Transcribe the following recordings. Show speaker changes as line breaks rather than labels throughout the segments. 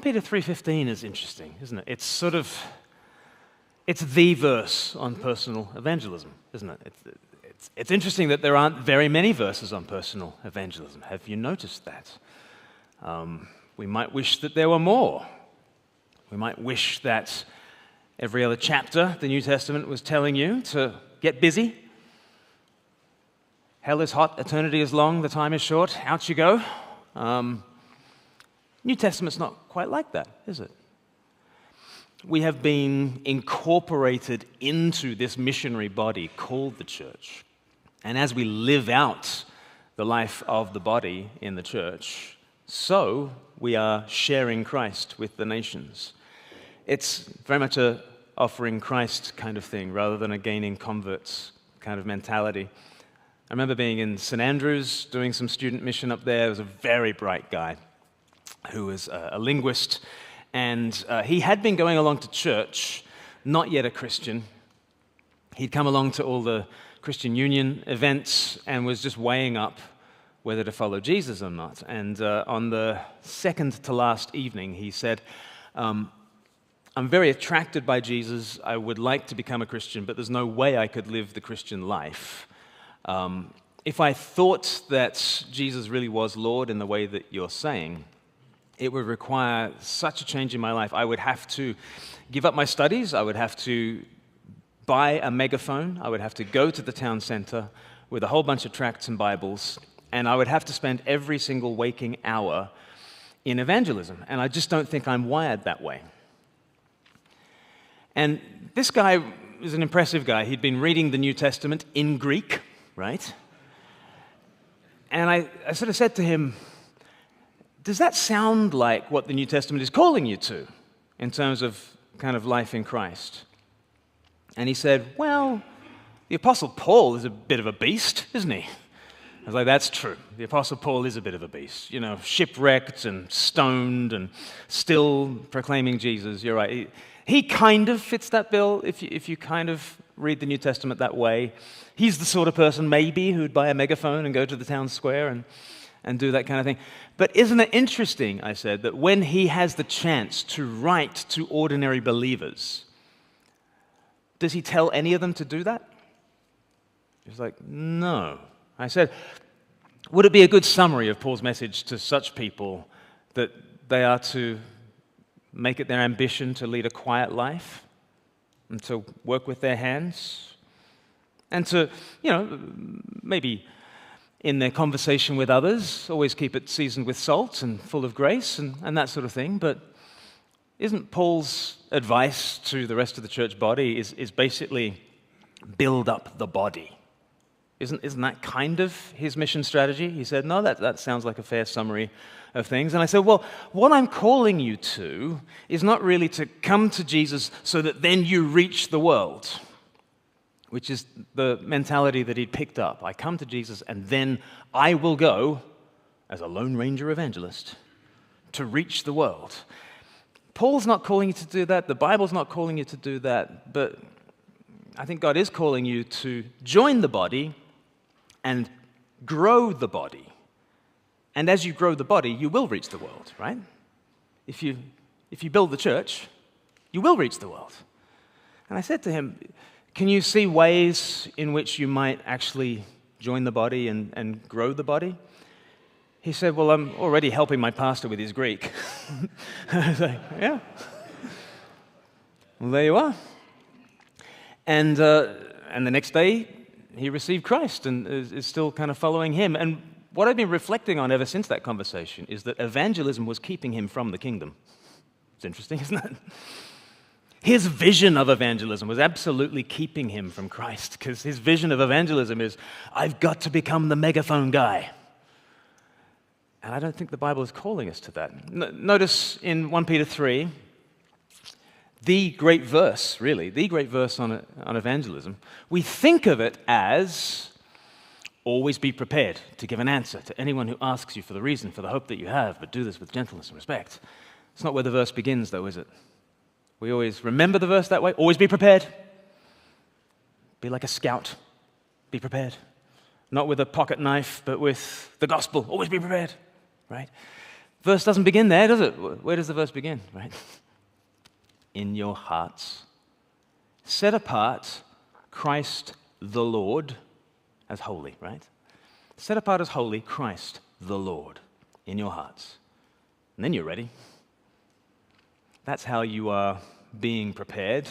Peter 3:15 is interesting, isn't it? It's the verse on personal evangelism, isn't it? It's interesting that there aren't very many verses on personal evangelism. Have you noticed that? We might wish that there were more. We might wish that every other chapter the New Testament was telling you to get busy. Hell is hot, eternity is long, the time is short, out you go. New Testament's not quite like that, is it? We have been incorporated into this missionary body called the church. And as we live out the life of the body in the church, so we are sharing Christ with the nations. It's very much a offering Christ kind of thing rather than a gaining converts kind of mentality. I remember being in St. Andrews doing some student mission up there. There was a very bright guy who was a linguist, and he had been going along to church, not yet a Christian. He'd come along to all the Christian Union events and was just weighing up whether to follow Jesus or not. And on the second to last evening, he said, I'm very attracted by Jesus. I would like to become a Christian, but there's no way I could live the Christian life. If I thought that Jesus really was Lord in the way that you're saying, it would require such a change in my life. I would have to give up my studies. I would have to buy a megaphone. I would have to go to the town center with a whole bunch of tracts and Bibles, and I would have to spend every single waking hour in evangelism. And I just don't think I'm wired that way. And this guy was an impressive guy. He'd been reading the New Testament in Greek, right? And I sort of said to him, does that sound like what the New Testament is calling you to in terms of kind of life in Christ? And he said, well, the Apostle Paul is a bit of a beast, isn't he? I was like, that's true. The Apostle Paul is a bit of a beast. You know, shipwrecked and stoned and still proclaiming Jesus. You're right. He kind of fits that bill if you kind of read the New Testament that way. He's the sort of person maybe who'd buy a megaphone and go to the town square and do that kind of thing. But isn't it interesting, I said, that when he has the chance to write to ordinary believers, does he tell any of them to do that? He was like, no. I said, would it be a good summary of Paul's message to such people that they are to make it their ambition to lead a quiet life and to work with their hands and to, maybe in their conversation with others, always keep it seasoned with salt and full of grace and that sort of thing. But isn't Paul's advice to the rest of the church body is basically build up the body? Isn't that kind of his mission strategy? He said, no, that sounds like a fair summary of things. And I said, well, what I'm calling you to is not really to come to Jesus so that then you reach the world, which is the mentality that he'd picked up. I come to Jesus and then I will go as a Lone Ranger evangelist to reach the world. Paul's not calling you to do that. The Bible's not calling you to do that. But I think God is calling you to join the body and grow the body. And as you grow the body, you will reach the world, right? If you build the church, you will reach the world. And I said to him, can you see ways in which you might actually join the body and grow the body? He said, well, I'm already helping my pastor with his Greek. I was like, yeah. Well, there you are. And the next day, he received Christ and is still kind of following him. And what I've been reflecting on ever since that conversation is that evangelism was keeping him from the kingdom. It's interesting, isn't it? His vision of evangelism was absolutely keeping him from Christ, because his vision of evangelism is, I've got to become the megaphone guy. And I don't think the Bible is calling us to that. Notice in 1 Peter 3, the great verse, really, the great verse on evangelism, we think of it as, always be prepared to give an answer to anyone who asks you for the reason, for the hope that you have, but do this with gentleness and respect. It's not where the verse begins, though, is it? We always remember the verse that way. Always be prepared. Be like a scout. Be prepared. Not with a pocket knife, but with the gospel. Always be prepared, right? Verse doesn't begin there, does it? Where does the verse begin, right? In your hearts. Set apart Christ the Lord as holy, right? Set apart as holy Christ the Lord in your hearts. And then you're ready. That's how you are being prepared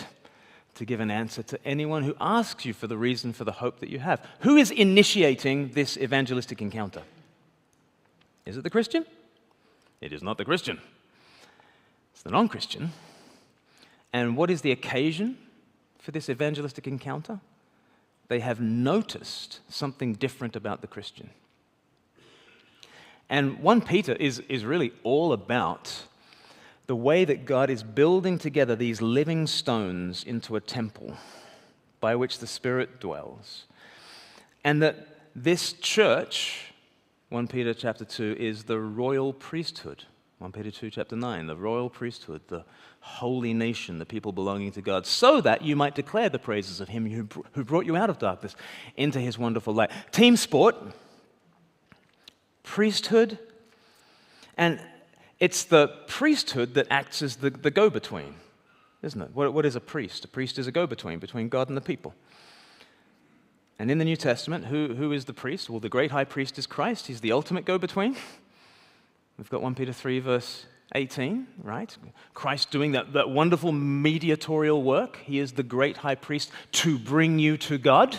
to give an answer to anyone who asks you for the reason for the hope that you have. Who is initiating this evangelistic encounter? Is it the Christian? It is not the Christian. It's the non-Christian. And what is the occasion for this evangelistic encounter? They have noticed something different about the Christian. And 1 Peter is really all about the way that God is building together these living stones into a temple by which the Spirit dwells. And that this church, 1 Peter chapter 2, is the royal priesthood. 1 Peter 2 chapter 9, the royal priesthood, the holy nation, the people belonging to God, so that you might declare the praises of Him who brought you out of darkness into His wonderful light. Team sport, priesthood, and it's the priesthood that acts as the go-between, isn't it? What is a priest? A priest is a go-between between God and the people. And in the New Testament, who is the priest? Well, the great high priest is Christ. He's the ultimate go-between. We've got 1 Peter 3, verse 18, right? Christ doing that wonderful mediatorial work. He is the great high priest to bring you to God,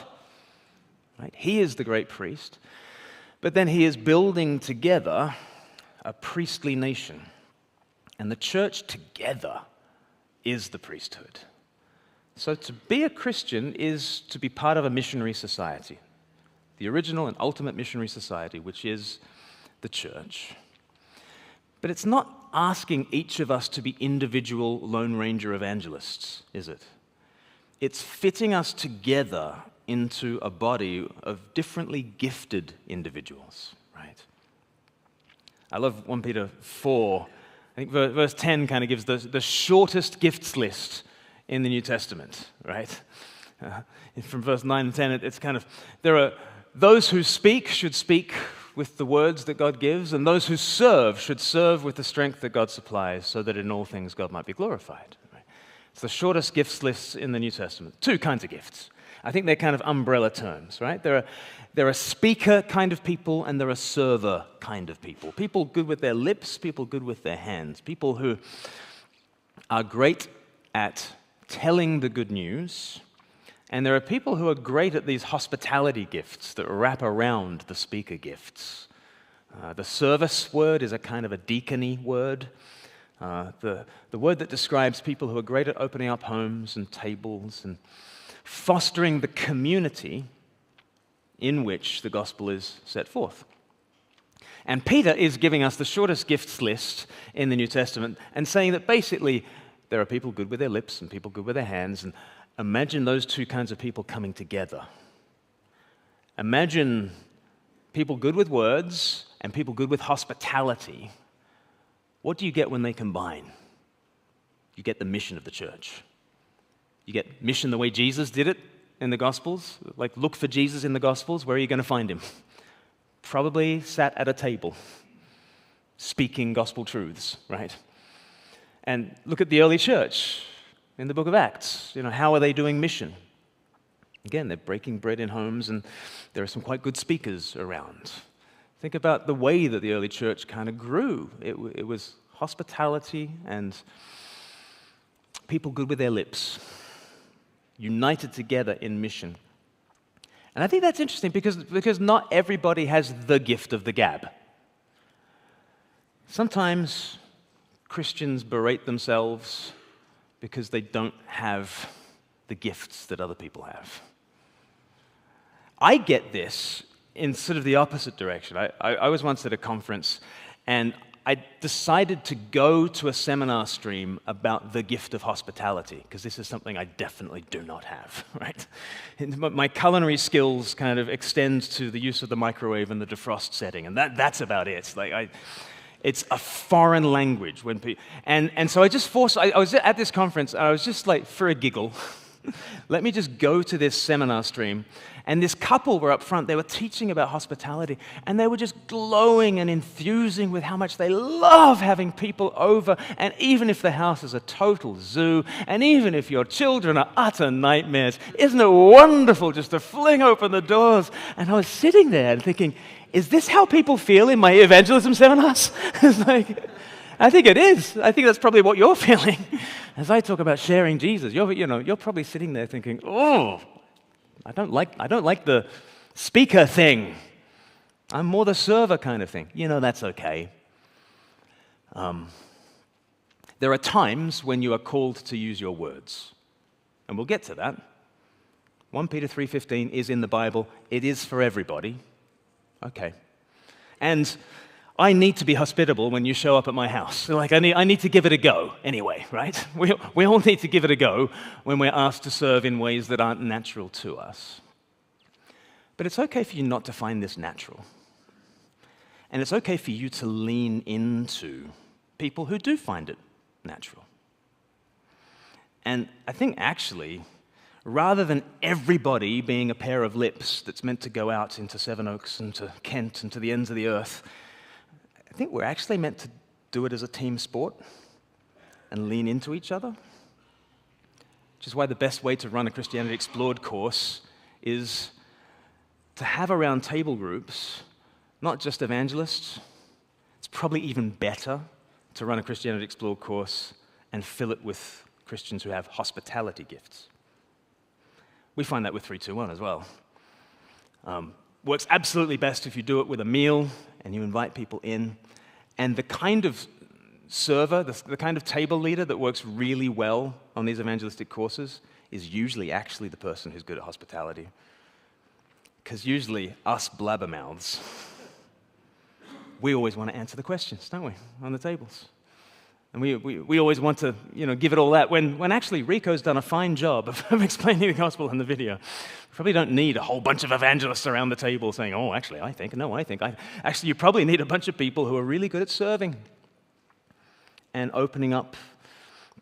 right? He is the great priest. But then He is building together a priestly nation. And the church together is the priesthood. So to be a Christian is to be part of a missionary society, the original and ultimate missionary society, which is the church. But it's not asking each of us to be individual Lone Ranger evangelists, is it? It's fitting us together into a body of differently gifted individuals, right? I love 1 Peter 4. I think verse 10 kind of gives the shortest gifts list in the New Testament, right? From verse 9 and 10, it's kind of, there are those who speak should speak with the words that God gives, and those who serve should serve with the strength that God supplies, so that in all things God might be glorified. Right? It's the shortest gifts list in the New Testament. 2 kinds of gifts. I think they're kind of umbrella terms, right? There are speaker kind of people, and there are server kind of people. People good with their lips, people good with their hands, people who are great at telling the good news. And there are people who are great at these hospitality gifts that wrap around the speaker gifts. The service word is a kind of a deacony word. The word that describes people who are great at opening up homes and tables and fostering the community in which the gospel is set forth. And Peter is giving us the shortest gifts list in the New Testament and saying that basically there are people good with their lips and people good with their hands, and imagine those 2 kinds of people coming together. Imagine people good with words and people good with hospitality. What do you get when they combine? You get the mission of the church. You get mission the way Jesus did it in the Gospels. Like, look for Jesus in the Gospels. Where are you going to find Him? Probably sat at a table, speaking gospel truths, right? And look at the early church in the book of Acts. How are they doing mission? Again, they're breaking bread in homes, and there are some quite good speakers around. Think about the way that the early church kind of grew. It was hospitality and people good with their lips, united together in mission. And I think that's interesting because not everybody has the gift of the gab. Sometimes Christians berate themselves because they don't have the gifts that other people have. I get this in sort of the opposite direction. I was once at a conference, and I decided to go to a seminar stream about the gift of hospitality, because this is something I definitely do not have, right? My culinary skills kind of extend to the use of the microwave and the defrost setting, and that's about it. It's a foreign language. And so I was at this conference, and I was just like, for a giggle, Let me just go to this seminar stream. And this couple were up front. They were teaching about hospitality, and they were just glowing and enthusing with how much they love having people over. And even if the house is a total zoo, and even if your children are utter nightmares, isn't it wonderful just to fling open the doors? And I was sitting there and thinking, is this how people feel in my evangelism seminars? It's like, I think it is. I think that's probably what you're feeling. As I talk about sharing Jesus, you're probably sitting there thinking, oh, I don't like the speaker thing. I'm more the server kind of thing. That's okay. There are times when you are called to use your words. And we'll get to that. 1 Peter 3:15 is in the Bible. It is for everybody. Okay. And I need to be hospitable when you show up at my house. Like I need to give it a go anyway, right? We all need to give it a go when we're asked to serve in ways that aren't natural to us. But it's okay for you not to find this natural. And it's okay for you to lean into people who do find it natural. And I think actually, rather than everybody being a pair of lips that's meant to go out into Sevenoaks and to Kent and to the ends of the earth, I think we're actually meant to do it as a team sport and lean into each other. Which is why the best way to run a Christianity Explored course is to have around table groups, not just evangelists. It's probably even better to run a Christianity Explored course and fill it with Christians who have hospitality gifts. We find that with 321 as well. Works absolutely best if you do it with a meal and you invite people in. And the kind of server, the kind of table leader that works really well on these evangelistic courses is usually actually the person who's good at hospitality. Because usually us blabbermouths, we always want to answer the questions, don't we, on the tables. And we always want to, give it all that, when actually Rico's done a fine job of explaining the gospel in the video. We probably don't need a whole bunch of evangelists around the table saying, oh, actually, I think. Actually, you probably need a bunch of people who are really good at serving and opening up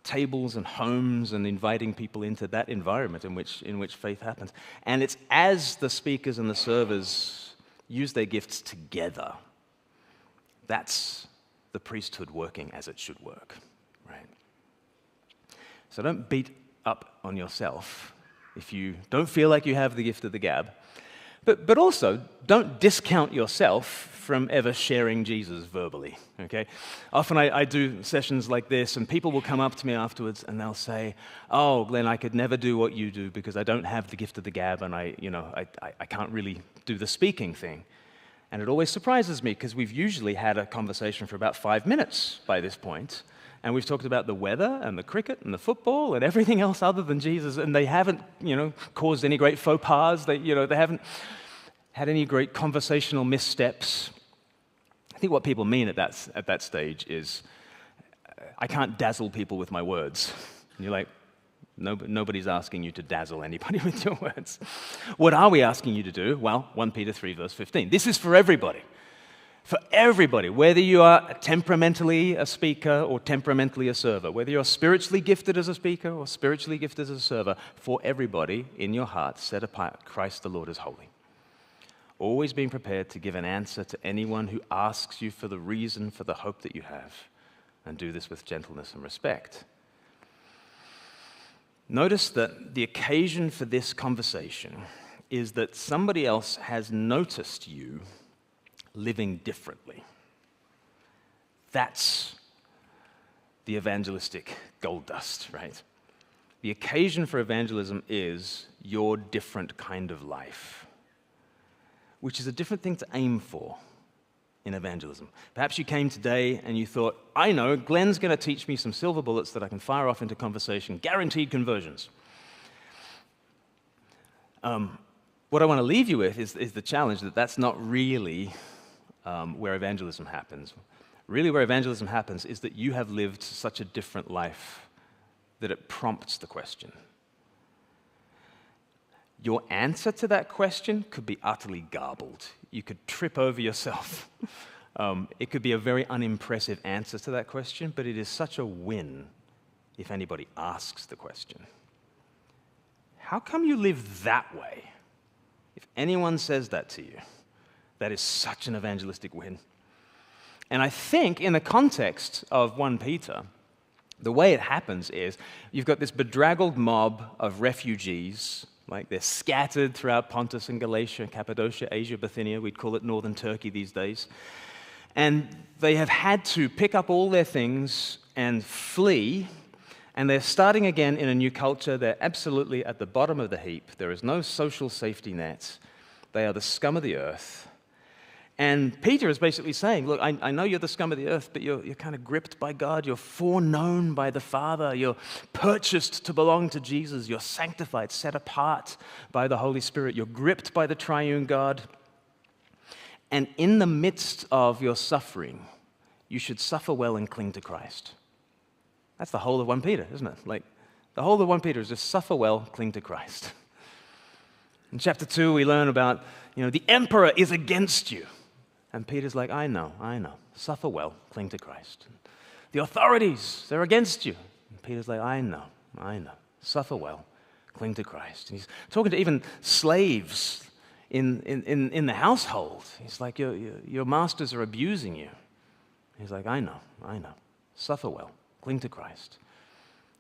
tables and homes and inviting people into that environment in which faith happens. And it's as the speakers and the servers use their gifts together, that's the priesthood working as it should work, right? So don't beat up on yourself if you don't feel like you have the gift of the gab, but also don't discount yourself from ever sharing Jesus verbally, okay? Often I do sessions like this, and people will come up to me afterwards and they'll say, oh, Glenn, I could never do what you do because I don't have the gift of the gab and I can't really do the speaking thing. And it always surprises me because we've usually had a conversation for about 5 minutes by this point, and we've talked about the weather and the cricket and the football and everything else other than Jesus, and they haven't, caused any great faux pas. They haven't had any great conversational missteps. I think what people mean at that stage is, I can't dazzle people with my words. And you're like, nobody's asking you to dazzle anybody with your words. What are we asking you to do? Well, 1 Peter 3, verse 15. This is for everybody. For everybody, whether you are temperamentally a speaker or temperamentally a server, whether you're spiritually gifted as a speaker or spiritually gifted as a server, for everybody in your heart, set apart Christ the Lord as holy. Always being prepared to give an answer to anyone who asks you for the reason for the hope that you have, and do this with gentleness and respect. Notice that the occasion for this conversation is that somebody else has noticed you living differently. That's the evangelistic gold dust, right? The occasion for evangelism is your different kind of life, which is a different thing to aim for in evangelism. Perhaps you came today and you thought, I know, Glenn's going to teach me some silver bullets that I can fire off into conversation, guaranteed conversions. What I want to leave you with is the challenge that that's not really where evangelism happens. Really where evangelism happens is that you have lived such a different life that it prompts the question. Your answer to that question could be utterly garbled. You could trip over yourself. It could be a very unimpressive answer to that question, but it is such a win if anybody asks the question. how come you live that way? If anyone says that to you, that is such an evangelistic win. And I think in the context of 1 Peter, the way it happens is you've got this bedraggled mob of refugees, like they're scattered throughout Pontus and Galatia, Cappadocia, Asia, Bithynia. We'd call it northern Turkey these days. And they have had to pick up all their things and flee, and they're starting again in a new culture. They're absolutely at the bottom of the heap. There is no social safety net. They are the scum of the earth. And Peter is basically saying, look, I know you're the scum of the earth, but you're kind of gripped by God. You're foreknown by the Father. You're purchased to belong to Jesus. You're sanctified, set apart by the Holy Spirit. You're gripped by the triune God. And in the midst of your suffering, you should suffer well and cling to Christ. That's the whole of 1 Peter, isn't it? Like, the whole of 1 Peter is just suffer well, cling to Christ. In chapter 2, we learn about, the emperor is against you. And Peter's like, I know. Suffer well, cling to Christ. The authorities, they're against you. And Peter's like, I know. Suffer well, cling to Christ. And he's talking to even slaves in the household. He's like, your masters are abusing you. He's like, I know. Suffer well, cling to Christ.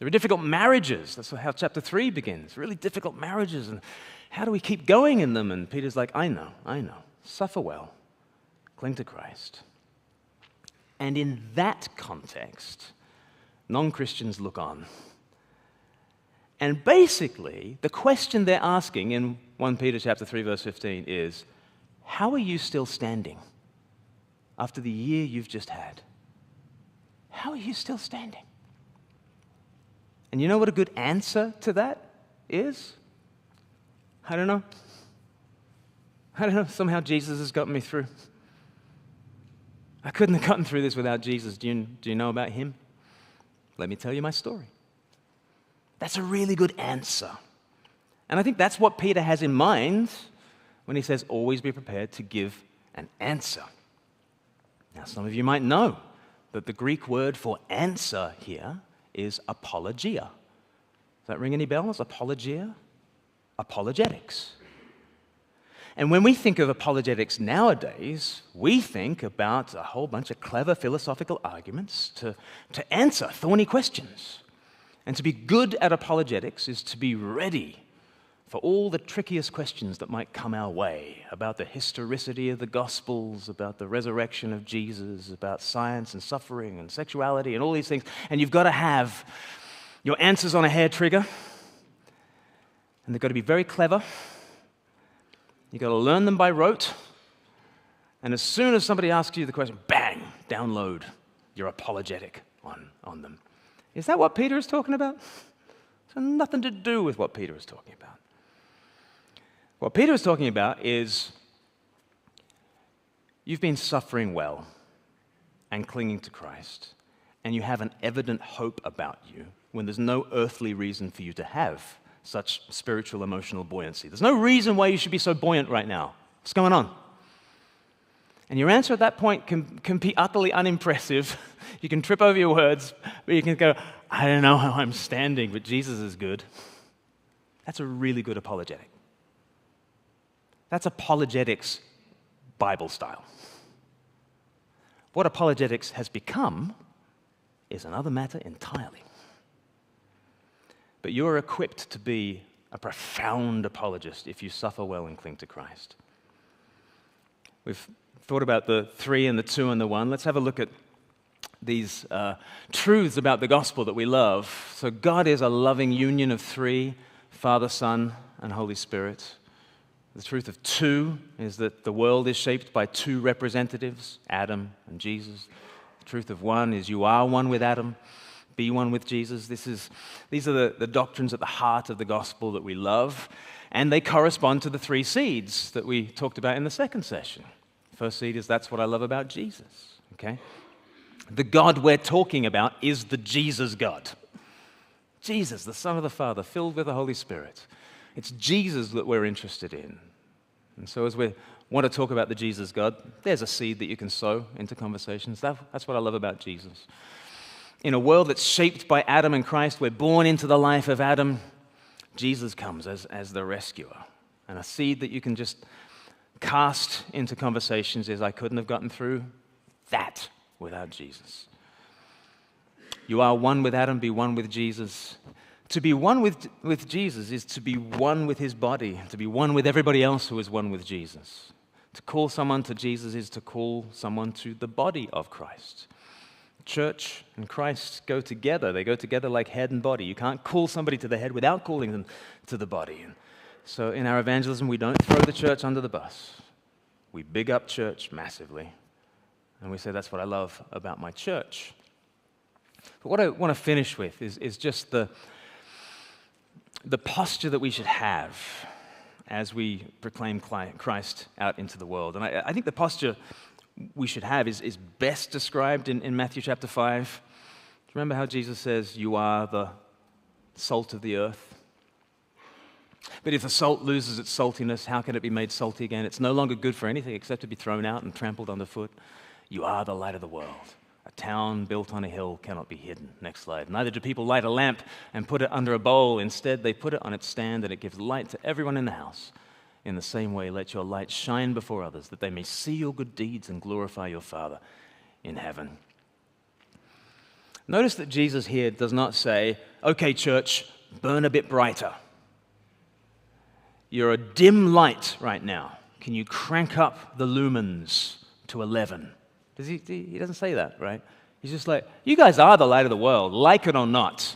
There are difficult marriages. That's how chapter 3 begins. Really difficult marriages. And how do we keep going in them? And Peter's like, I know. Suffer well, cling to Christ. And in that context, non-Christians look on. And basically, the question they're asking in 1 Peter chapter 3, verse 15 is, how are you still standing after the year you've just had? How are you still standing? And you know what a good answer to that is? I don't know. Somehow Jesus has gotten me through. I couldn't have gotten through this without Jesus. Do you know about him? Let me tell you my story. That's a really good answer. And I think that's what Peter has in mind when he says, always be prepared to give an answer. Now, some of you might know that the Greek word for answer here is apologia. Does that ring any bells? Apologia? Apologetics. And when we think of apologetics nowadays, we think about a whole bunch of clever philosophical arguments to answer thorny questions. And to be good at apologetics is to be ready for all the trickiest questions that might come our way about the historicity of the Gospels, about the resurrection of Jesus, about science and suffering and sexuality and all these things. And you've got to have your answers on a hair trigger. And they've got to be very clever. You've got to learn them by rote. And as soon as somebody asks you the question, bang, download your apologetic on them. Is that what Peter is talking about? It's got nothing to do with what Peter is talking about. What Peter is talking about is you've been suffering well and clinging to Christ, and you have an evident hope about you when there's no earthly reason for you to have such spiritual, emotional buoyancy. There's no reason why you should be so buoyant right now. What's going on? And your answer at that point can be utterly unimpressive. You can trip over your words, but you can go, I don't know how I'm standing, but Jesus is good. That's a really good apologetic. That's apologetics Bible style. What apologetics has become is another matter entirely. But you're equipped to be a profound apologist if you suffer well and cling to Christ. We've thought about the 3 and the 2 and the 1. Let's have a look at these truths about the gospel that we love. So God is a loving union of 3, Father, Son, and Holy Spirit. The truth of 2 is that the world is shaped by 2 representatives, Adam and Jesus. The truth of 1 is you are one with Adam, be one with Jesus. These are the doctrines at the heart of the gospel that we love, and they correspond to the 3 seeds that we talked about in the second session. First seed is that's what I love about Jesus, okay? The God we're talking about is the Jesus God. Jesus, the Son of the Father, filled with the Holy Spirit. It's Jesus that we're interested in. And so as we want to talk about the Jesus God, there's a seed that you can sow into conversations. That's what I love about Jesus. In a world that's shaped by Adam and Christ, we're born into the life of Adam, Jesus comes as the rescuer. And a seed that you can just cast into conversations is, I couldn't have gotten through that without Jesus. You are one with Adam, be one with Jesus. To be one with Jesus is to be one with his body, to be one with everybody else who is one with Jesus. To call someone to Jesus is to call someone to the body of Christ. Church and Christ go together. They go together like head and body. You can't call somebody to the head without calling them to the body. And so in our evangelism, we don't throw the church under the bus. We big up church massively. And we say, that's what I love about my church. But what I want to finish with is just the posture that we should have as we proclaim Christ out into the world. And I think the posture we should have is best described in Matthew chapter 5. Remember how Jesus says, you are the salt of the earth. But if the salt loses its saltiness, how can it be made salty again? It's no longer good for anything except to be thrown out and trampled underfoot. You are the light of the world. A town built on a hill cannot be hidden. Next slide. Neither do people light a lamp and put it under a bowl. Instead, they put it on its stand, and it gives light to everyone in the house. In the same way, let your light shine before others, that they may see your good deeds and glorify your Father in heaven. Notice that Jesus here does not say, okay, church, burn a bit brighter. You're a dim light right now. Can you crank up the lumens to 11? He doesn't say that, right? He's just like, you guys are the light of the world, like it or not.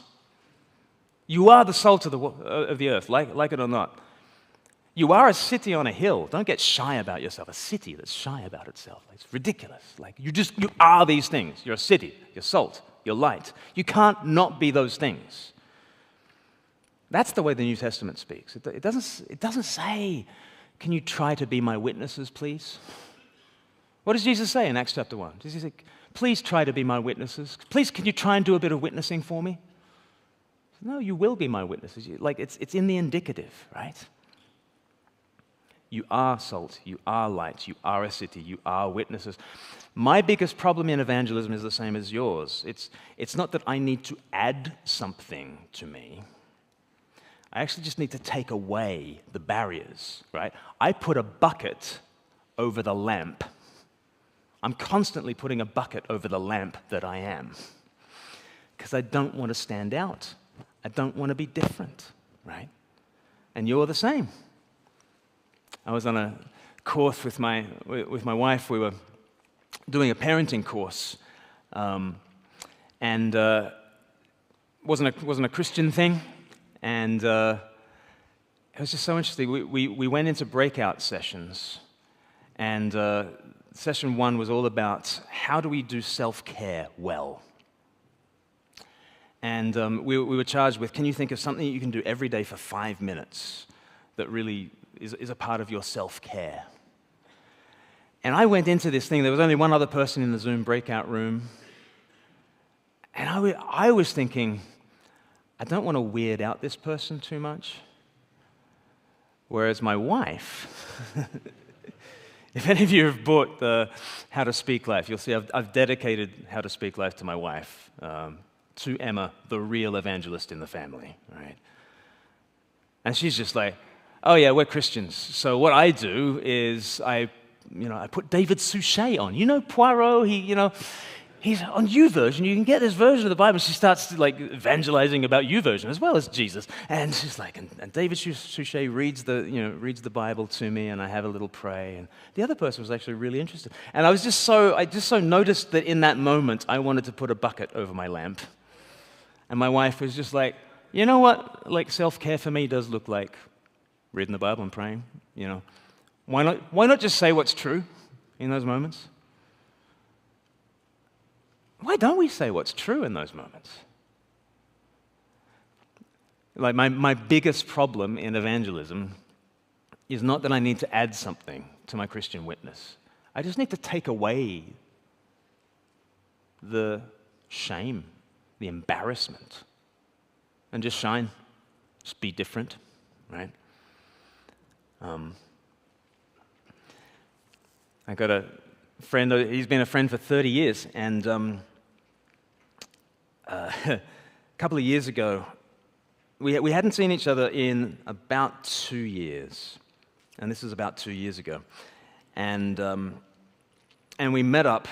You are the salt of the earth, like it or not. You are a city on a hill. Don't get shy about yourself. A city that's shy about itself. It's ridiculous. Like you are these things. You're a city. You're salt. You're light. You can't not be those things. That's the way the New Testament speaks. It doesn't say, can you try to be my witnesses, please? What does Jesus say in Acts chapter 1? Does he say, please try to be my witnesses? Please, can you try and do a bit of witnessing for me? No, you will be my witnesses. Like it's in the indicative, right? You are salt, you are light, you are a city, you are witnesses. My biggest problem in evangelism is the same as yours. It's not that I need to add something to me. I actually just need to take away the barriers, right? I put a bucket over the lamp. I'm constantly putting a bucket over the lamp that I am because I don't want to stand out. I don't want to be different, right? And you're the same. I was on a course with my wife. We were doing a parenting course, and wasn't a Christian thing, and it was just so interesting. We went into breakout sessions, and session 1 was all about how do we do self-care well. And we were charged with, can you think of something you can do every day for 5 minutes that really is a part of your self-care? And I went into this thing, there was only one other person in the Zoom breakout room, and I was thinking, I don't want to weird out this person too much. Whereas my wife, if any of you have bought the How to Speak Life, you'll see I've dedicated How to Speak Life to my wife, to Emma, the real evangelist in the family, right? And she's just like, oh yeah, we're Christians. So what I do is I put David Suchet on. You know Poirot, he's on YouVersion. You can get this version of the Bible. She starts like evangelizing about YouVersion as well as Jesus. And she's like, and David Suchet reads the Bible to me, and I have a little pray. And the other person was actually really interested. And I just so noticed that in that moment, I wanted to put a bucket over my lamp. And my wife was just like, you know what? Like self-care for me does look like reading the Bible and praying. Why not just say what's true in those moments? Why don't we say what's true in those moments? Like my biggest problem in evangelism is not that I need to add something to my Christian witness. I just need to take away the shame, the embarrassment, and just shine, just be different, right? I got a friend, he's been a friend for 30 years, and a couple of years ago, we hadn't seen each other in about 2 years, and this is about 2 years ago. And we met up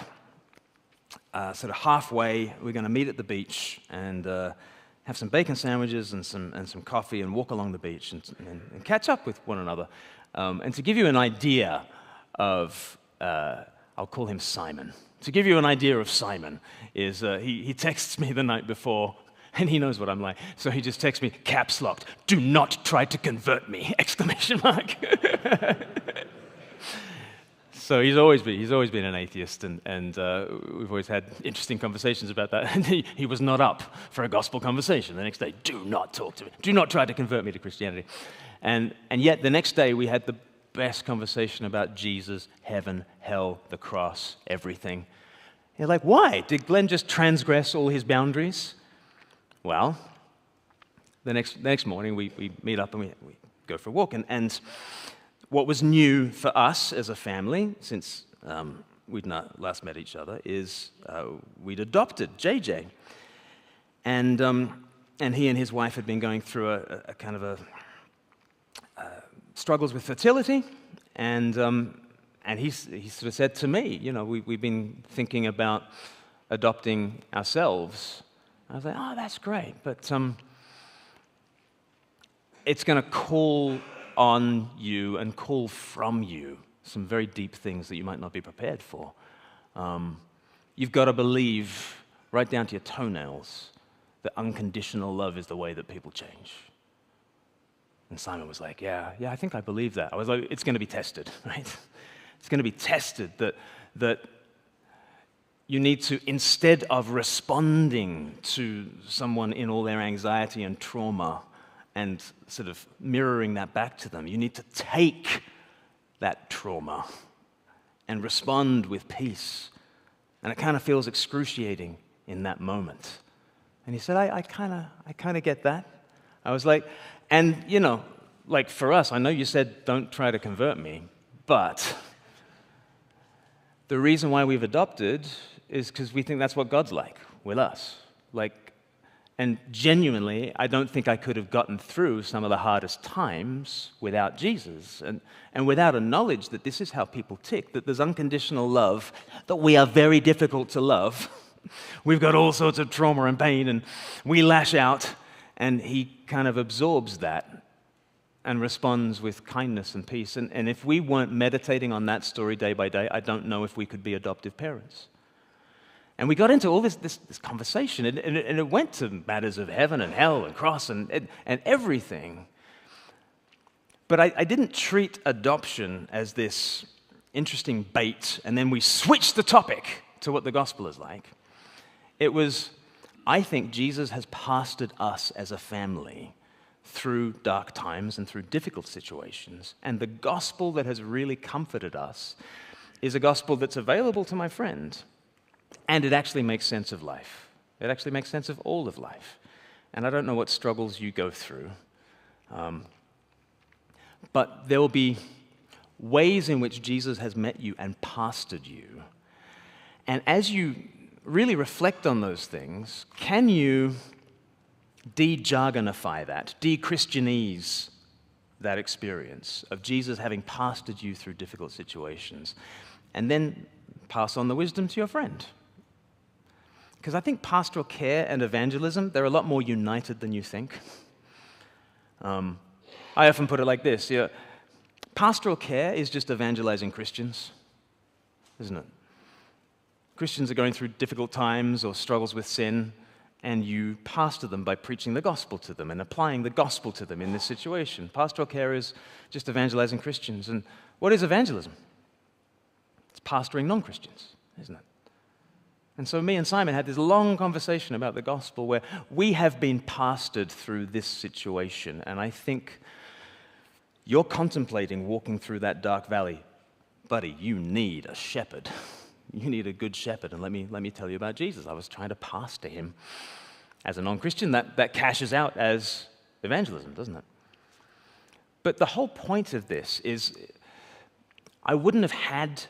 sort of halfway. We're going to meet at the beach and have some bacon sandwiches and some coffee and walk along the beach and catch up with one another. And to give you an idea of, I'll call him Simon. To give you an idea of Simon is he texts me the night before, and he knows what I'm like. So he just texts me, caps locked, "Do not try to convert me!" exclamation mark. So he's always been an atheist, and we've always had interesting conversations about that. And he was not up for a gospel conversation. The next day, "Do not talk to me. Do not try to convert me to Christianity." And yet the next day we had the best conversation about Jesus, heaven, hell, the cross, everything. You're like, why? Did Glenn just transgress all his boundaries? Well, the next morning we meet up and we go for a walk. And what was new for us as a family, since we'd not last met each other, is we'd adopted JJ. And he and his wife had been going through a kind of struggles with fertility, and he sort of said to me, we've been thinking about adopting ourselves. I was like, oh, that's great, but it's going to call on you and call from you some very deep things that you might not be prepared for. You've got to believe, right down to your toenails, that unconditional love is the way that people change. And Simon was like, yeah, I think I believe that. I was like, it's going to be tested, right? It's going to be tested that you need to, instead of responding to someone in all their anxiety and trauma and sort of mirroring that back to them, you need to take that trauma and respond with peace. And it kind of feels excruciating in that moment. And he said, I kind of get that. I was like, and like for us, I know you said don't try to convert me, but the reason why we've adopted is because we think that's what God's like with us. And genuinely, I don't think I could have gotten through some of the hardest times without Jesus, and without a knowledge that this is how people tick, that there's unconditional love, that we are very difficult to love. We've got all sorts of trauma and pain, and we lash out, and he kind of absorbs that and responds with kindness and peace. And if we weren't meditating on that story day by day, I don't know if we could be adoptive parents. And we got into all this conversation, and it went to matters of heaven and hell and cross and everything. But I didn't treat adoption as this interesting bait, and then we switched the topic to what the gospel is like. It was, I think Jesus has pastored us as a family through dark times and through difficult situations, and the gospel that has really comforted us is a gospel that's available to my friend. And it actually makes sense of life. It actually makes sense of all of life. And I don't know what struggles you go through, but there will be ways in which Jesus has met you and pastored you. And as you really reflect on those things, can you de-jargonify that, de-Christianese that experience of Jesus having pastored you through difficult situations, and then pass on the wisdom to your friend? Because I think pastoral care and evangelism, they're a lot more united than you think. I often put it like this. Pastoral care is just evangelizing Christians, isn't it? Christians are going through difficult times or struggles with sin, and you pastor them by preaching the gospel to them and applying the gospel to them in this situation. Pastoral care is just evangelizing Christians. And what is evangelism? It's pastoring non-Christians, isn't it? And so me and Simon had this long conversation about the gospel where we have been pastored through this situation, and I think you're contemplating walking through that dark valley. Buddy, you need a shepherd. You need a good shepherd, and let me tell you about Jesus. I was trying to pastor him as a non-Christian. That cashes out as evangelism, doesn't it? But the whole point of this is I wouldn't have had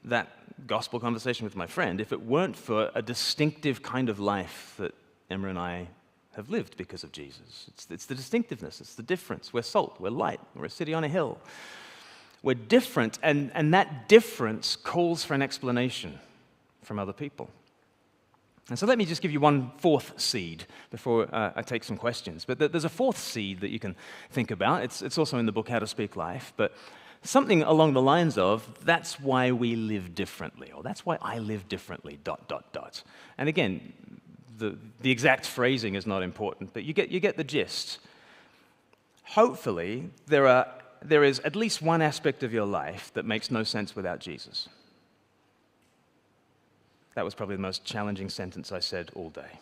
that gospel conversation with my friend if it weren't for a distinctive kind of life that Emma and I have lived because of Jesus. It's the distinctiveness, it's the difference. We're salt, we're light, we're a city on a hill. We're different, and that difference calls for an explanation from other people. And so let me just give you one fourth seed before I take some questions. But there's a fourth seed that you can think about. It's also in the book, How to Speak Life. But something along the lines of, that's why we live differently, or that's why I live differently, ... And again, the exact phrasing is not important, but you get the gist. Hopefully, there is at least one aspect of your life that makes no sense without Jesus. That was probably the most challenging sentence I said all day.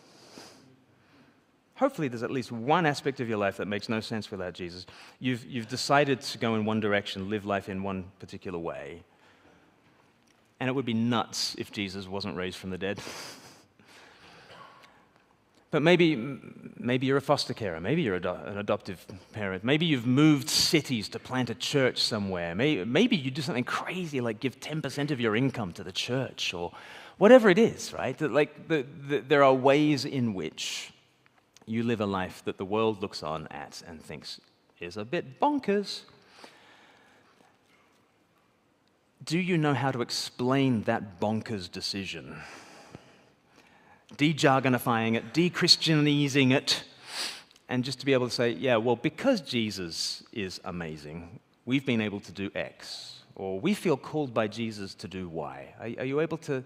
Hopefully there's at least one aspect of your life that makes no sense without Jesus. You've decided to go in one direction, live life in one particular way. And it would be nuts if Jesus wasn't raised from the dead. But maybe you're a foster carer, maybe you're an adoptive parent, maybe you've moved cities to plant a church somewhere, maybe you do something crazy like give 10% of your income to the church, or whatever it is, right? There are ways in which you live a life that the world looks on at and thinks is a bit bonkers. Do you know how to explain that bonkers decision? De-jargonifying it, de-Christianizing it, and just to be able to say, yeah, well, because Jesus is amazing, we've been able to do X, or we feel called by Jesus to do Y. Are you able to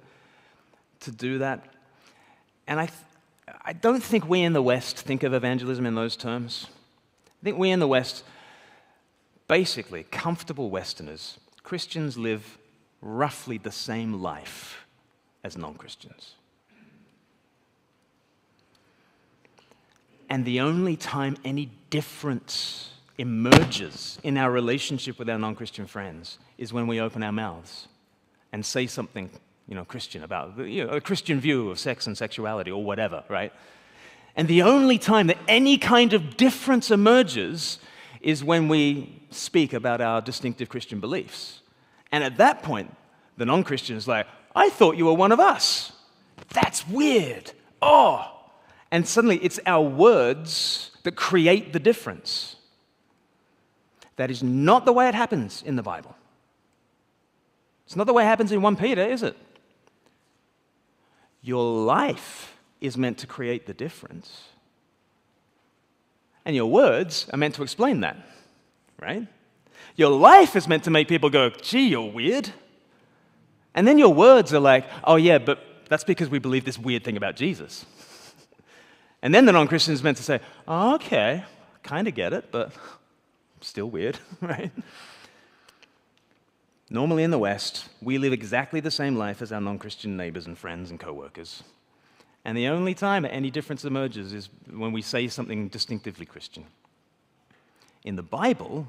do that? And I don't think we in the West think of evangelism in those terms. I think we in the West, basically, comfortable Westerners, Christians live roughly the same life as non-Christians. And the only time any difference emerges in our relationship with our non-Christian friends is when we open our mouths and say something, Christian about, a Christian view of sex and sexuality or whatever, right? And the only time that any kind of difference emerges is when we speak about our distinctive Christian beliefs. And at that point, the non-Christian is like, I thought you were one of us. That's weird. Oh. And suddenly it's our words that create the difference. That is not the way it happens in the Bible. It's not the way it happens in 1 Peter, is it? Your life is meant to create the difference. And your words are meant to explain that, right? Your life is meant to make people go, gee, you're weird. And then your words are like, oh yeah, but that's because we believe this weird thing about Jesus. And then the non-Christian is meant to say, oh, okay, kind of get it, but still weird, right? Normally in the West, we live exactly the same life as our non-Christian neighbors and friends and co-workers. And the only time any difference emerges is when we say something distinctively Christian. In the Bible,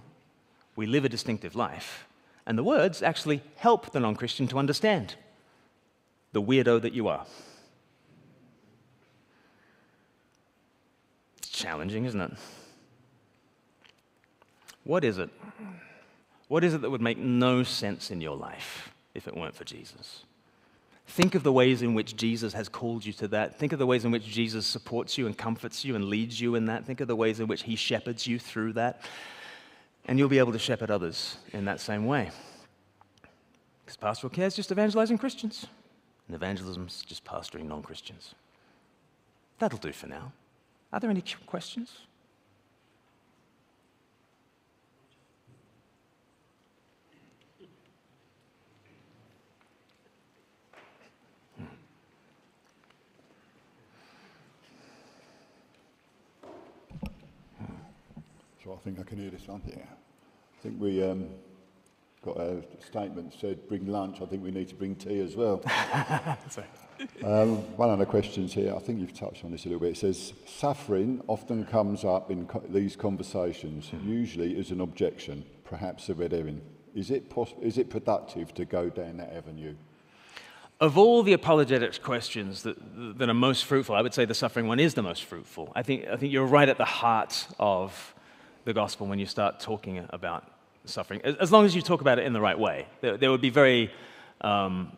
we live a distinctive life, and the words actually help the non-Christian to understand the weirdo that you are. Challenging, isn't it? What is it? What is it that would make no sense in your life if it weren't for Jesus? Think of the ways in which Jesus has called you to that. Think of the ways in which Jesus supports you and comforts you and leads you in that. Think of the ways in which he shepherds you through that. And you'll be able to shepherd others in that same way. Because pastoral care is just evangelizing Christians, and evangelism is just pastoring non-Christians. That'll do for now. Are there any questions?
So I think I can hear this one here. I think we got a statement that said, bring lunch. I think we need to bring tea as well.
Sorry.
One of the questions here, I think you've touched on this a little bit. It says, suffering often comes up in these conversations, usually as an objection, perhaps a red herring. Is it productive to go down that avenue?
Of all the apologetics questions that are most fruitful, I would say the suffering one is the most fruitful. I think you're right at the heart of the gospel when you start talking about suffering, as long as you talk about it in the right way. There would be very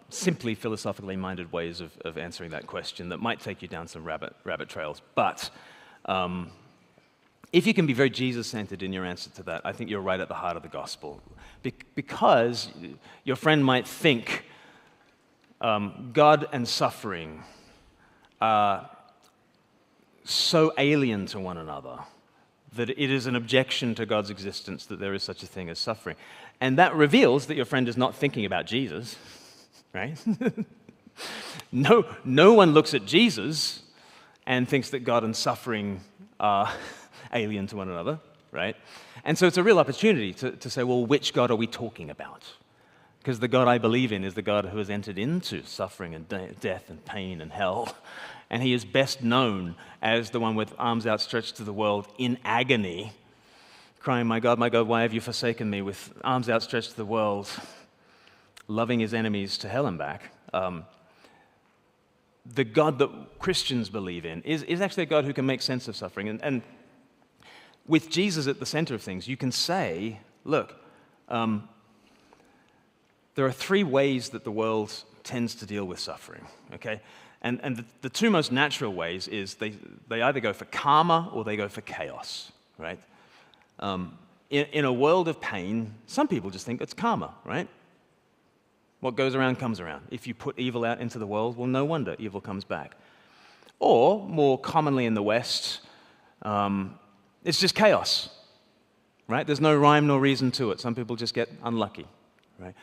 simply philosophically minded ways of answering that question that might take you down some rabbit trails. But If you can be very Jesus-centered in your answer to that, I think you're right at the heart of the gospel. Because your friend might think God and suffering are so alien to one another that it is an objection to God's existence that there is such a thing as suffering. And that reveals that your friend is not thinking about Jesus, right? No one looks at Jesus and thinks that God and suffering are alien to one another, right? And so it's a real opportunity to say, well, which God are we talking about? Because the God I believe in is the God who has entered into suffering and death and pain and hell. And he is best known as the one with arms outstretched to the world in agony, crying, my God, why have you forsaken me?" with arms outstretched to the world, loving his enemies to hell and back. The God that Christians believe in is actually a God who can make sense of suffering. And with Jesus at the center of things, you can say, look, there are three ways that the world tends to deal with suffering, okay? And the two most natural ways is they either go for karma or they go for chaos, right? In a world of pain, some people just think it's karma, right? What goes around comes around. If you put evil out into the world, well, no wonder evil comes back. Or, more commonly in the West, it's just chaos, right? There's no rhyme nor reason to it. Some people just get unlucky, right?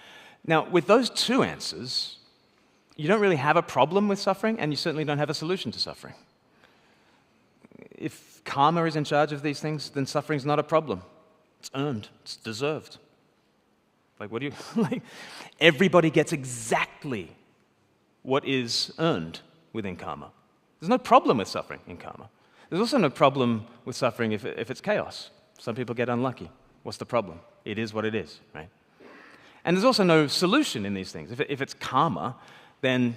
Now, with those two answers, you don't really have a problem with suffering, and you certainly don't have a solution to suffering. If karma is in charge of these things, then suffering's not a problem. It's earned. It's deserved. Like, what do you, like, everybody gets exactly what is earned within karma. There's no problem with suffering in karma. There's also no problem with suffering if it's chaos. Some people get unlucky. What's the problem? It is what it is, right? And there's also no solution in these things. If it's karma, then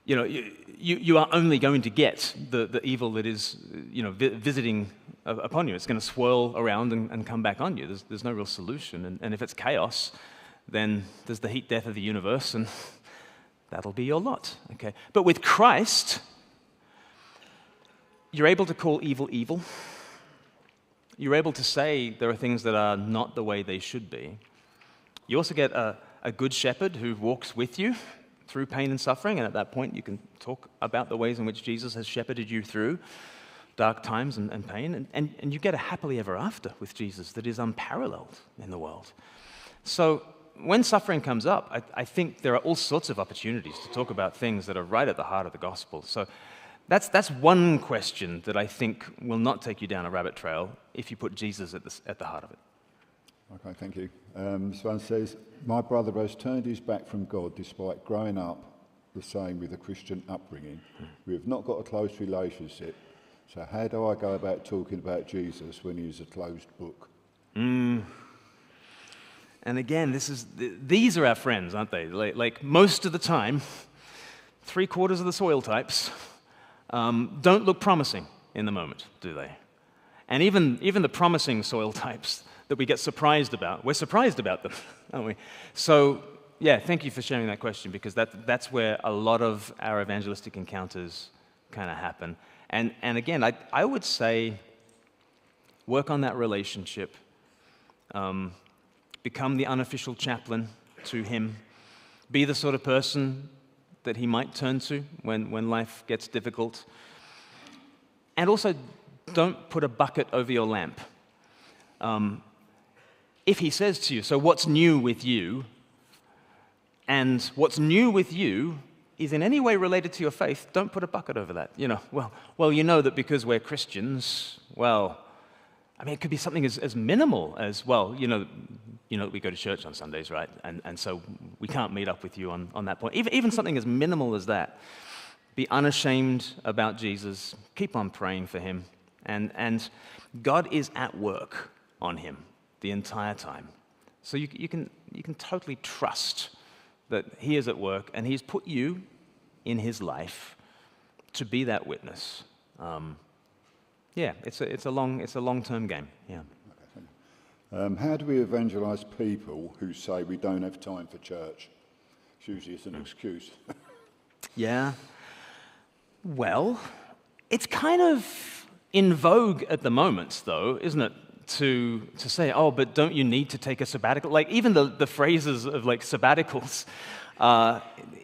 you are only going to get the evil that is visiting upon you. It's going to swirl around and come back on you. There's no real solution. And if it's chaos, then there's the heat death of the universe, and that'll be your lot. Okay. But with Christ, you're able to call evil evil. You're able to say there are things that are not the way they should be. You also get a good shepherd who walks with you through pain and suffering, and at that point you can talk about the ways in which Jesus has shepherded you through dark times and pain, and you get a happily ever after with Jesus that is unparalleled in the world. So when suffering comes up, I think there are all sorts of opportunities to talk about things that are right at the heart of the gospel. So that's one question that I think will not take you down a rabbit trail if you put Jesus at the heart of it.
Okay, thank you. This one says, my brother has turned his back from God despite growing up the same with a Christian upbringing. We have not got a close relationship. So how do I go about talking about Jesus when he is a closed book?
And again, these are our friends, aren't they? Like most of the time, 3/4 of the soil types don't look promising in the moment, do they? And even the promising soil types that we get surprised about, we're surprised about them, aren't we? So, yeah, thank you for sharing that question, because that's where a lot of our evangelistic encounters kind of happen. And again, I would say work on that relationship, become the unofficial chaplain to him, be the sort of person that he might turn to when life gets difficult. And also, don't put a bucket over your lamp. If he says to you, so what's new with you? And what's new with you is in any way related to your faith, don't put a bucket over that. Well, you know that because we're Christians, it could be something as minimal as, we go to church on Sundays, right? And so we can't meet up with you on that point. Even something as minimal as that. Be unashamed about Jesus. Keep on praying for him. And God is at work on him the entire time. So you can totally trust that he is at work, and he's put you in his life to be that witness. It's a long-term game. Yeah.
Okay, how do we evangelize people who say we don't have time for church? It's usually an excuse.
Yeah. Well, It's kind of in vogue at the moment, though, isn't it? To say, oh, but don't you need to take a sabbatical? Like, even the phrases of, like, sabbaticals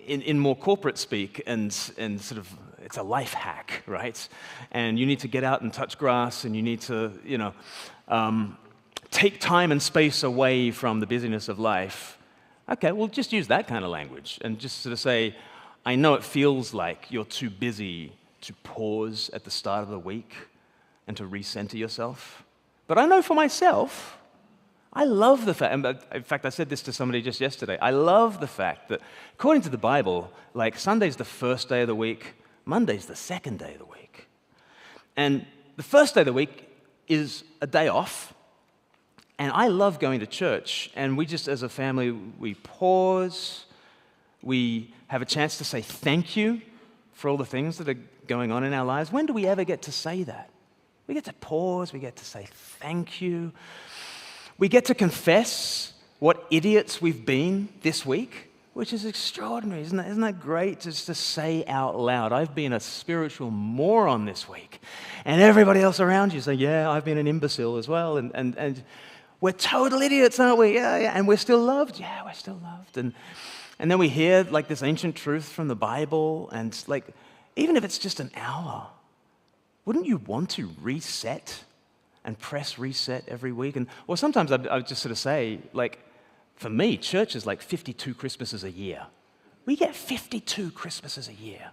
in more corporate speak and sort of, it's a life hack, right? And you need to get out and touch grass, and you need to, take time and space away from the busyness of life. Okay, well, just use that kind of language and just sort of say, I know it feels like you're too busy to pause at the start of the week and to recenter yourself. But I know for myself, I love the fact, and in fact, I said this to somebody just yesterday, I love the fact that according to the Bible, like, Sunday's the first day of the week, Monday's the second day of the week. And the first day of the week is a day off, and I love going to church, and we just, as a family, we pause, we have a chance to say thank you for all the things that are going on in our lives. When do we ever get to say that? We get to pause, we get to say thank you. We get to confess what idiots we've been this week, which is extraordinary. Isn't that great just to say out loud, I've been a spiritual moron this week. And everybody else around you say, yeah, I've been an imbecile as well. And we're total idiots, aren't we? Yeah. And we're still loved. Yeah, we're still loved. And then we hear, like, this ancient truth from the Bible, and, like, even if it's just an hour, wouldn't you want to reset and press reset every week? Or sometimes I would just sort of say, like, for me, church is like 52 Christmases a year. We get 52 Christmases a year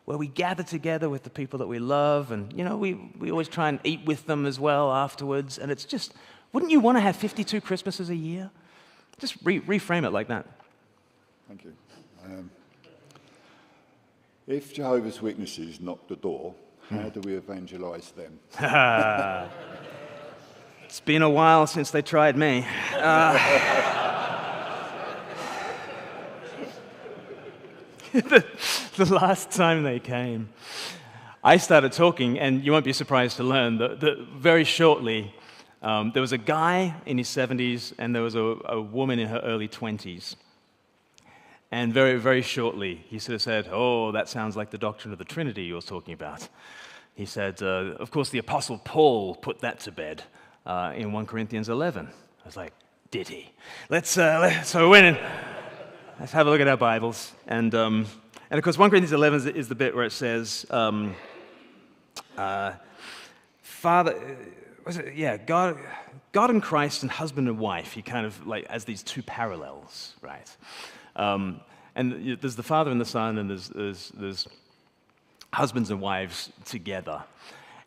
where we gather together with the people that we love, and, we always try and eat with them as well afterwards. And it's just, wouldn't you want to have 52 Christmases a year? Just reframe it like that.
Thank you. If Jehovah's Witnesses knock the door, how do we evangelize them?
It's been a while since they tried me. The last time they came, I started talking, and you won't be surprised to learn that very shortly, there was a guy in his 70s, and there was a woman in her early 20s. And very, very shortly, he sort of said, oh, that sounds like the doctrine of the Trinity you were talking about. He said, of course, the Apostle Paul put that to bed in 1 Corinthians 11. I was like, did he? So we went in. Let's have a look at our Bibles. And of course, 1 Corinthians 11 is the bit where it says, God and Christ and husband and wife. He kind of, like, as these two parallels, right? And there's the Father and the Son, and there's husbands and wives together.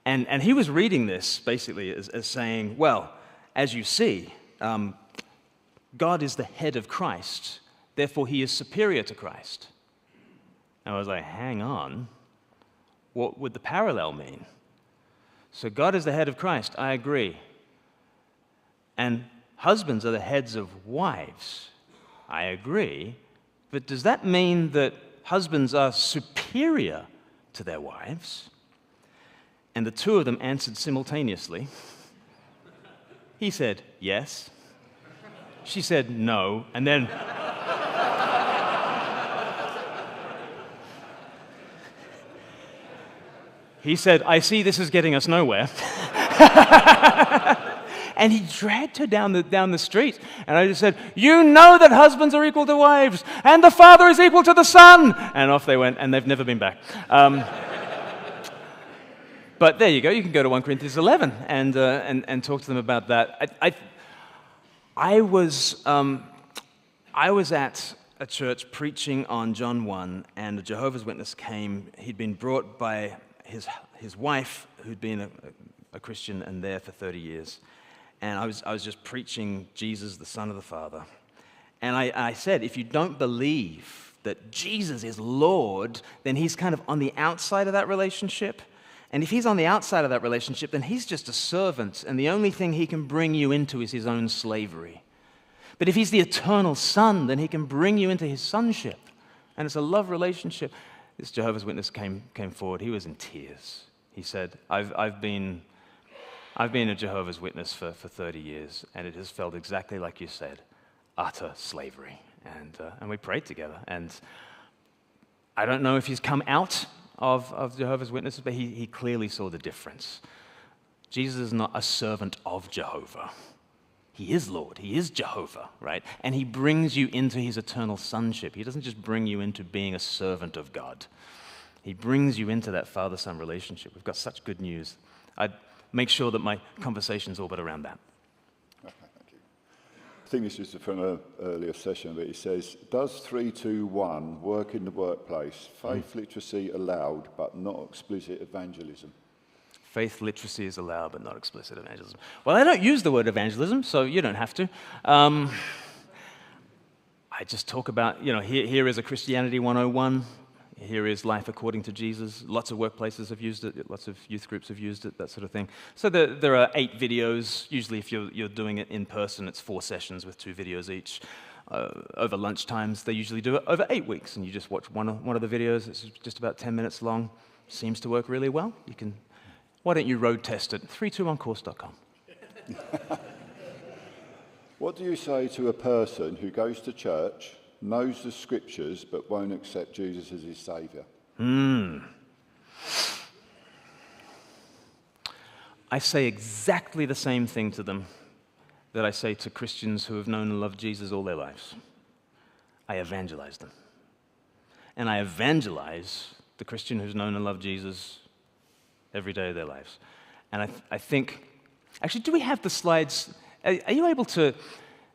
And he was reading this basically as saying, well, as you see, God is the head of Christ, therefore he is superior to Christ. And I was like, hang on, what would the parallel mean? So God is the head of Christ, I agree. And husbands are the heads of wives, I agree. But does that mean that husbands are superior to their wives? And the two of them answered simultaneously. He said, yes. She said, no. And then he said, I see this is getting us nowhere. And he dragged her down the street. And I just said, you know that husbands are equal to wives, and the Father is equal to the Son. And off they went, and they've never been back. But there you go. You can go to 1 Corinthians 11 and talk to them about that. I was at a church preaching on John 1, and a Jehovah's Witness came. He'd been brought by his wife, who'd been a Christian and there for 30 years. And I was just preaching Jesus, the Son of the Father. And I said, if you don't believe that Jesus is Lord, then he's kind of on the outside of that relationship. And if he's on the outside of that relationship, then he's just a servant, and the only thing he can bring you into is his own slavery. But if he's the eternal Son, then he can bring you into his sonship. And it's a love relationship. This Jehovah's Witness came forward. He was in tears. He said, I've been a Jehovah's Witness for 30 years, and it has felt exactly like you said, utter slavery. And we prayed together. And I don't know if he's come out of Jehovah's Witnesses, but he clearly saw the difference. Jesus is not a servant of Jehovah. He is Lord. He is Jehovah, right? And he brings you into his eternal sonship. He doesn't just bring you into being a servant of God. He brings you into that father-son relationship. We've got such good news. I'd make sure that my conversation's all but around that.
Okay, thank you. I think this is from an earlier session, but it says, does 3-2-1 work in the workplace? Faith literacy allowed, but not explicit evangelism.
Faith literacy is allowed, but not explicit evangelism. Well, I don't use the word evangelism, so you don't have to. I just talk about, here is a Christianity 101. Here is life according to Jesus. Lots of workplaces have used it. Lots of youth groups have used it, that sort of thing. So there are 8 videos. Usually if you're doing it in person, it's 4 sessions with 2 videos each. Over lunchtimes, they usually do it over 8 weeks, and you just watch one of the videos. It's just about 10 minutes long. Seems to work really well. Why don't you road test it? 321course.com.
What do you say to a person who goes to church, knows the scriptures, but won't accept Jesus as his saviour?
I say exactly the same thing to them that I say to Christians who have known and loved Jesus all their lives. I evangelize them. And I evangelize the Christian who's known and loved Jesus every day of their lives. And I think, actually, do we have the slides? Are you able to,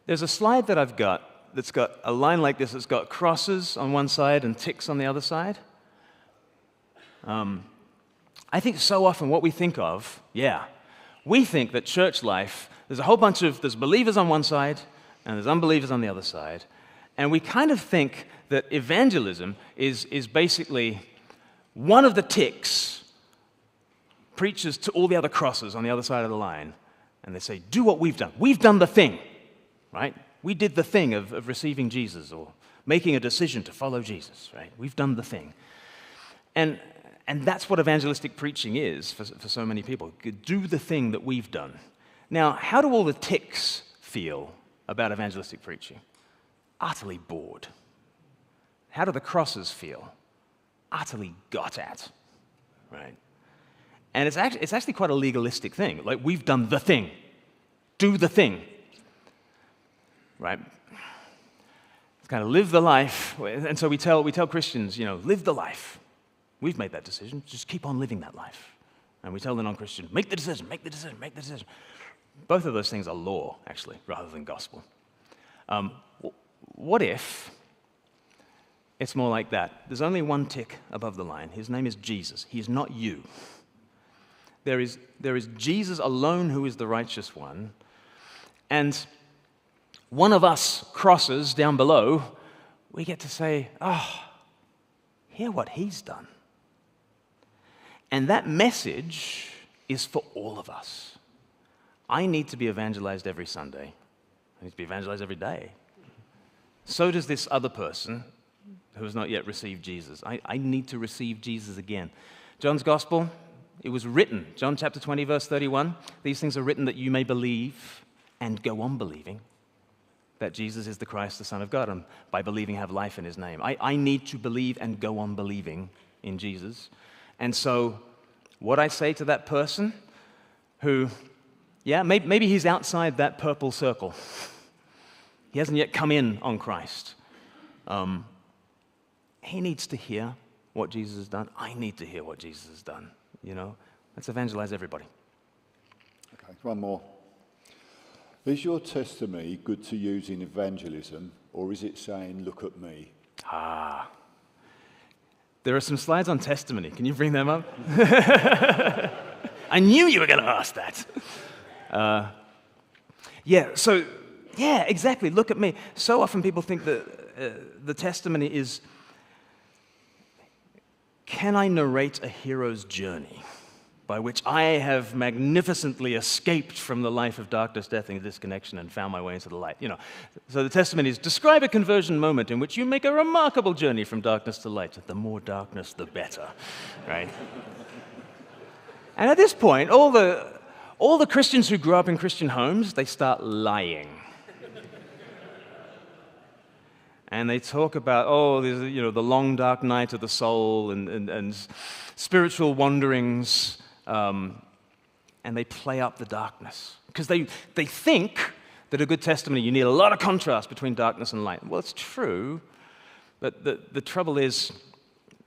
there's a slide that I've got that's got a line like this. It's got crosses on one side and ticks on the other side. I think so often what we think of, we think that church life, there's a whole bunch of, there's believers on one side and there's unbelievers on the other side. And we kind of think that evangelism is basically one of the ticks preaches to all the other crosses on the other side of the line, and they say, do what we've done. We've done the thing, right? We did the thing of receiving Jesus or making a decision to follow Jesus, right? We've done the thing. And that's what evangelistic preaching is for so many people. Do the thing that we've done. Now, how do all the ticks feel about evangelistic preaching? Utterly bored. How do the crosses feel? Utterly got at, right? And it's actually quite a legalistic thing. Like, we've done the thing. Do the thing. Right? It's kind of live the life. And so we tell Christians, live the life. We've made that decision. Just keep on living that life. And we tell the non-Christian, make the decision, make the decision, make the decision. Both of those things are law, actually, rather than gospel. What if it's more like that? There's only one tick above the line. His name is Jesus. He is not you. There is Jesus alone who is the righteous one, and one of us crosses down below, we get to say, hear what he's done. And that message is for all of us. I need to be evangelized every Sunday. I need to be evangelized every day. So does this other person who has not yet received Jesus. I need to receive Jesus again. John's Gospel, it was written, John chapter 20, verse 31, these things are written that you may believe and go on believing that Jesus is the Christ, the Son of God, and by believing have life in his name. I need to believe and go on believing in Jesus. And so what I say to that person who, maybe he's outside that purple circle. He hasn't yet come in on Christ. He needs to hear what Jesus has done. I need to hear what Jesus has done. Let's evangelize everybody.
Okay, one more. Is your testimony good to use in evangelism, or is it saying, look at me?
There are some slides on testimony. Can you bring them up? I knew you were going to ask that. Exactly, look at me. So often people think that the testimony is, can I narrate a hero's journey by which I have magnificently escaped from the life of darkness, death, and disconnection and found my way into the light? So the testimony is, describe a conversion moment in which you make a remarkable journey from darkness to light. The more darkness, the better, right? And at this point, all the Christians who grew up in Christian homes, they start lying. And they talk about, there's, the long dark night of the soul and spiritual wanderings, and they play up the darkness. Because they think that a good testimony, you need a lot of contrast between darkness and light. Well, it's true, but the trouble is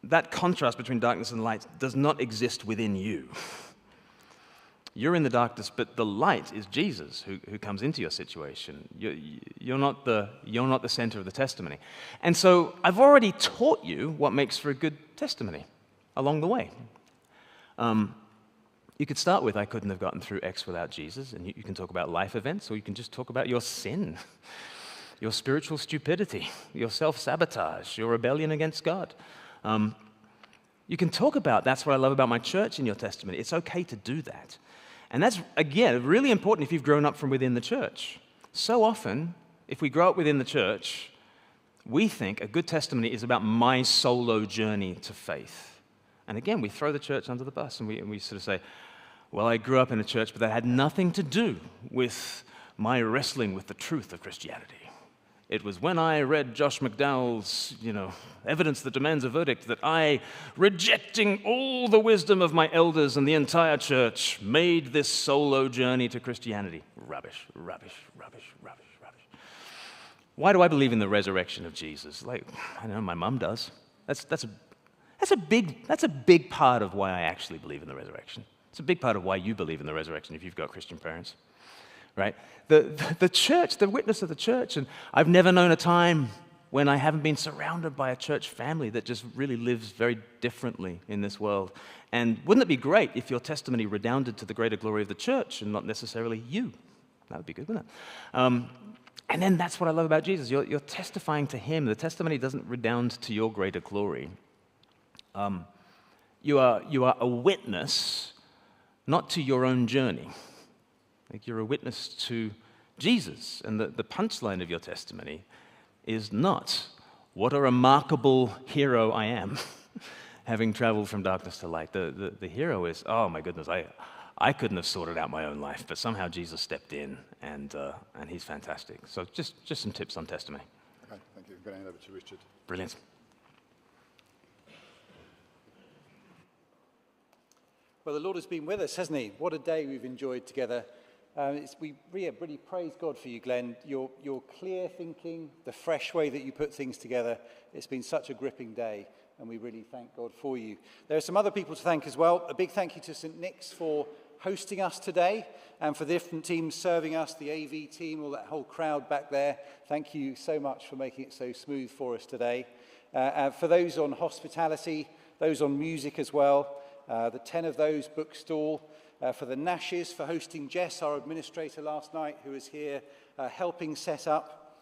that contrast between darkness and light does not exist within you. You're in the darkness, but the light is Jesus who comes into your situation. You're not the center of the testimony. And so I've already taught you what makes for a good testimony along the way. You could start with, I couldn't have gotten through X without Jesus, and you can talk about life events, or you can just talk about your sin, your spiritual stupidity, your self-sabotage, your rebellion against God. You can talk about, that's what I love about my church in your testimony. It's okay to do that. And that's, again, really important if you've grown up from within the church. So often, if we grow up within the church, we think a good testimony is about my solo journey to faith. And again, we throw the church under the bus and we sort of say, well, I grew up in a church, but that had nothing to do with my wrestling with the truth of Christianity. It was when I read Josh McDowell's, Evidence That Demands a Verdict, that I, rejecting all the wisdom of my elders and the entire church, made this solo journey to Christianity. Rubbish, rubbish, rubbish, rubbish, rubbish. Why do I believe in the resurrection of Jesus? I know my mum does. That's a big part of why I actually believe in the resurrection. It's a big part of why you believe in the resurrection if you've got Christian parents. Right? The church, the witness of the church, and I've never known a time when I haven't been surrounded by a church family that just really lives very differently in this world. And wouldn't it be great if your testimony redounded to the greater glory of the church and not necessarily you? That would be good, wouldn't it? And then that's what I love about Jesus. You're testifying to him. The testimony doesn't redound to your greater glory. You are a witness, not to your own journey. You're a witness to Jesus, and the punchline of your testimony is not, what a remarkable hero I am, having traveled from darkness to light. The hero is, oh my goodness, I couldn't have sorted out my own life, but somehow Jesus stepped in, and he's fantastic. So just some tips on testimony.
Okay, thank you. I'm going to hand over to Richard.
Brilliant.
Well, the Lord has been with us, hasn't he? What a day we've enjoyed together. We really praise God for you, Glenn. Your clear thinking, the fresh way that you put things together. It's been such a gripping day, and we really thank God for you. There are some other people to thank as well. A big thank you to St. Nick's for hosting us today, and for the different teams serving us, the AV team, all that whole crowd back there. Thank you so much for making it so smooth for us today. For those on hospitality, those on music as well, the 10 of those bookstall. For the Nashes, for hosting Jess, our administrator last night, who was here helping set up.